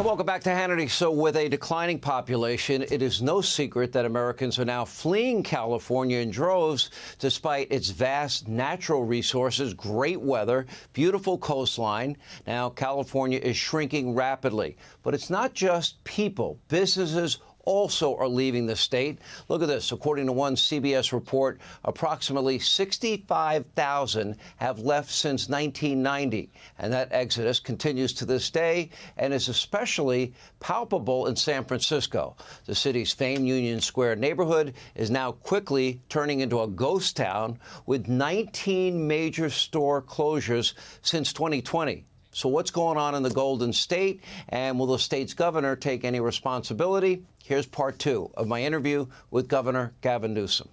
Welcome back to Hannity. So with a declining population, it is no secret that Americans are now fleeing California in droves despite its vast natural resources, great weather, beautiful coastline. Now, California is shrinking rapidly. But it's not just people. Businesses also are leaving the state. Look at this. According to one CBS report, approximately 65,000 have left since 1990. And that exodus continues to this day and is especially palpable in San Francisco. The city's famed Union Square neighborhood is now quickly turning into a ghost town with 19 major store closures since 2020. So what's going on in the Golden State, and will the state's governor take any responsibility? Here's part two of my interview with Governor Gavin Newsom.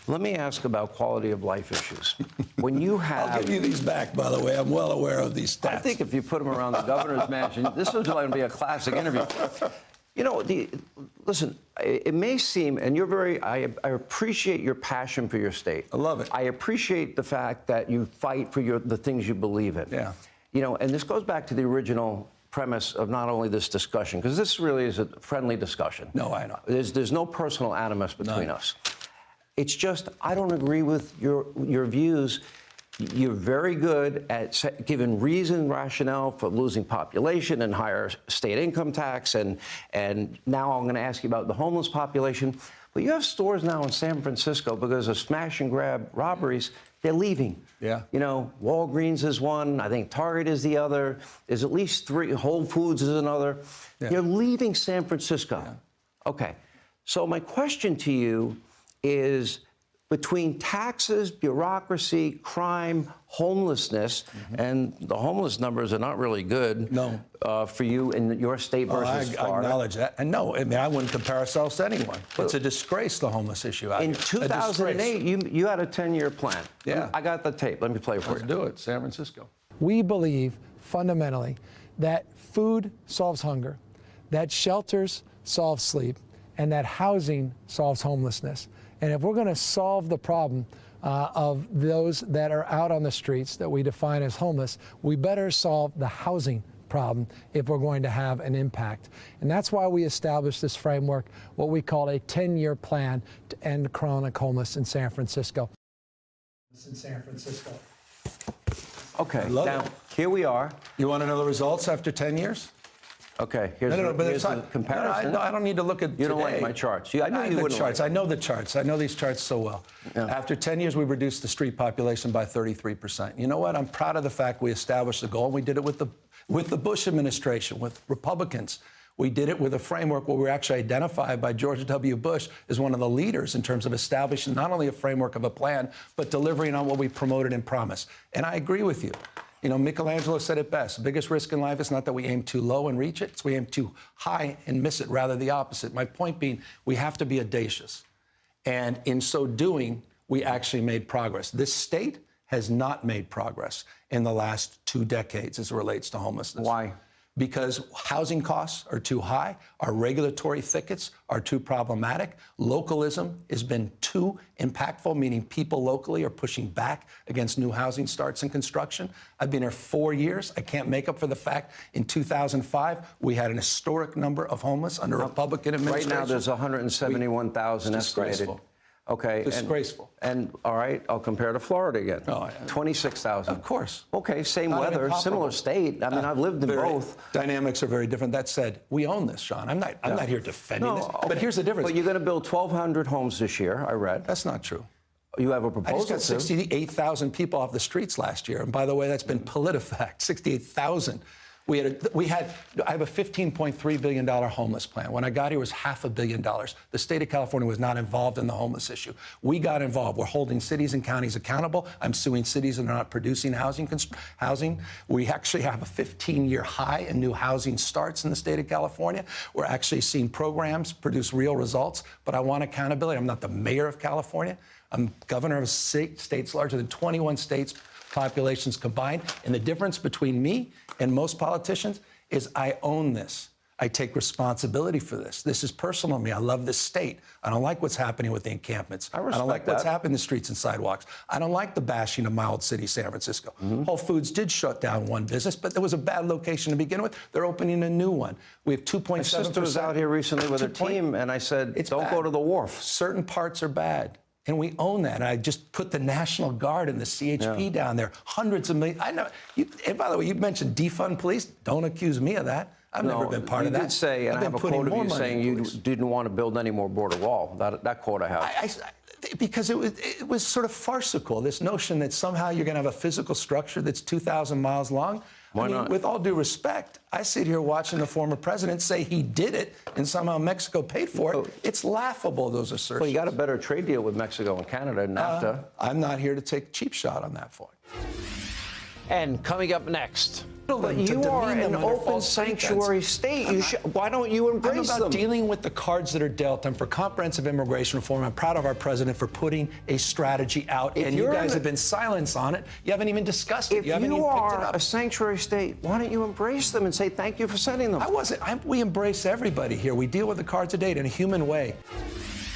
Let me ask about quality of life issues. When you have... I'll give you these back, by the way. I'm well aware of these stats. I think if you put them around the governor's mansion, this is going to be a classic interview. You know, listen, it may seem, and you're very, I appreciate your passion for your state. I love it. I appreciate the fact that you fight for the things you believe in. Yeah. You know, and this goes back to the original premise of not only this discussion, because this really is a friendly discussion. No, I know. There's no personal animus between us. It's just, I don't agree with your views. You're very good at giving reason, rationale for losing population and higher state income tax. And now I'm going to ask you about the homeless population. But you have stores now in San Francisco because of smash and grab robberies. They're leaving. Yeah. You know, Walgreens is one. I think Target is the other. There's at least three. Whole Foods is another. Yeah. You're leaving San Francisco. Yeah. Okay. So my question to you is, between taxes, bureaucracy, crime, homelessness, and the homeless numbers are not really good for you in your state versus Florida. I acknowledge that. And no, I mean, I wouldn't compare ourselves to anyone. It's a disgrace, the homeless issue out here. In 2008, you had a 10-year plan. Yeah. I got the tape. Let me play it for you. Let's do it. San Francisco. We believe, fundamentally, that food solves hunger, that shelters solve sleep, and that housing solves homelessness. And if we're going to solve the problem of those that are out on the streets that we define as homeless, we better solve the housing problem if we're going to have an impact. And that's why we established this framework, what we call a 10-year plan to end chronic homelessness in San Francisco. Okay, now, here we are. You want to know the results after 10 years? Okay, here's the comparison. I don't need to look at You don't like my charts. I know you wouldn't charts. I know the charts. I know these charts so well. Yeah. After 10 years, we reduced the street population by 33%. You know what? I'm proud of the fact we established the goal, and we did it with the Bush administration, with Republicans. We did it with a framework where we were actually identified by George W. Bush as one of the leaders in terms of establishing not only a framework of a plan, but delivering on what we promoted and promised. And I agree with you. You know, Michelangelo said it best. The biggest risk in life is not that we aim too low and reach it. It's we aim too high and miss it, rather the opposite. My point being, we have to be audacious. And in so doing, we actually made progress. This state has not made progress in the last 2 decades as it relates to homelessness. Why? Because housing costs are too high, our regulatory thickets are too problematic, localism has been too impactful, meaning people locally are pushing back against new housing starts and construction. I've been here 4 years. I can't make up for the fact in 2005 we had an historic number of homeless under Republican administration. Right now there's 171,000 estimated. Okay. Disgraceful. And all right, I'll compare to Florida again. 26,000. Of course. Okay, same weather, similar state. I mean, I've lived in both. Dynamics are very different. That said, we own this, Sean. I'm not here defending this. Okay. But here's the difference. But you're going to build 1,200 homes this year, I read. That's not true. You have a proposal. I just got 68,000 people off the streets last year. And by the way, that's been PolitiFact, 68,000. I have a $15.3 billion homeless plan. When I got here, it was $500 million. The state of California was not involved in the homeless issue. We got involved. We're holding cities and counties accountable. I'm suing cities that are not producing housing. We actually have a 15-year high in new housing starts in the state of California. We're actually seeing programs produce real results, but I want accountability. I'm not the mayor of California. I'm governor of states larger than 21 states, populations combined. And the difference between me and most politicians is I own this. I take responsibility for this. This is personal to me. I love this state. I don't like what's happening with the encampments. I don't like what's happening in the streets and sidewalks. I don't like the bashing of my old city, San Francisco. Whole Foods did shut down one business, but there was a bad location to begin with. They're opening a new one. We have 2.7%. My sister was out here recently with her team, and I said, don't go to the wharf. Certain parts are bad. And we own that. And I just put the National Guard and the CHP down there. Hundreds of millions. I know. And by the way, you mentioned defund police. Don't accuse me of that. I've never been part of that. You did say, and I have a quote of you saying you didn't want to build any more border wall. That quote I have. Because it was sort of farcical, this notion that somehow you're going to have a physical structure that's 2,000 miles long. Why not? With all due respect, I sit here watching the former president say he did it and somehow Mexico paid for it. It's laughable, those assertions. Well, you got a better trade deal with Mexico and Canada, NAFTA. I'm not here to take a cheap shot on that point. And coming up next. But you are an open sanctuary state. Why don't you embrace them? I'm about dealing with the cards that are dealt. I'm for comprehensive immigration reform. I'm proud of our president for putting a strategy out. And you guys have been silent on it. You haven't even discussed it. If you are a sanctuary state, why don't you embrace them and say thank you for sending them? We embrace everybody here. We deal with the cards of date in a human way.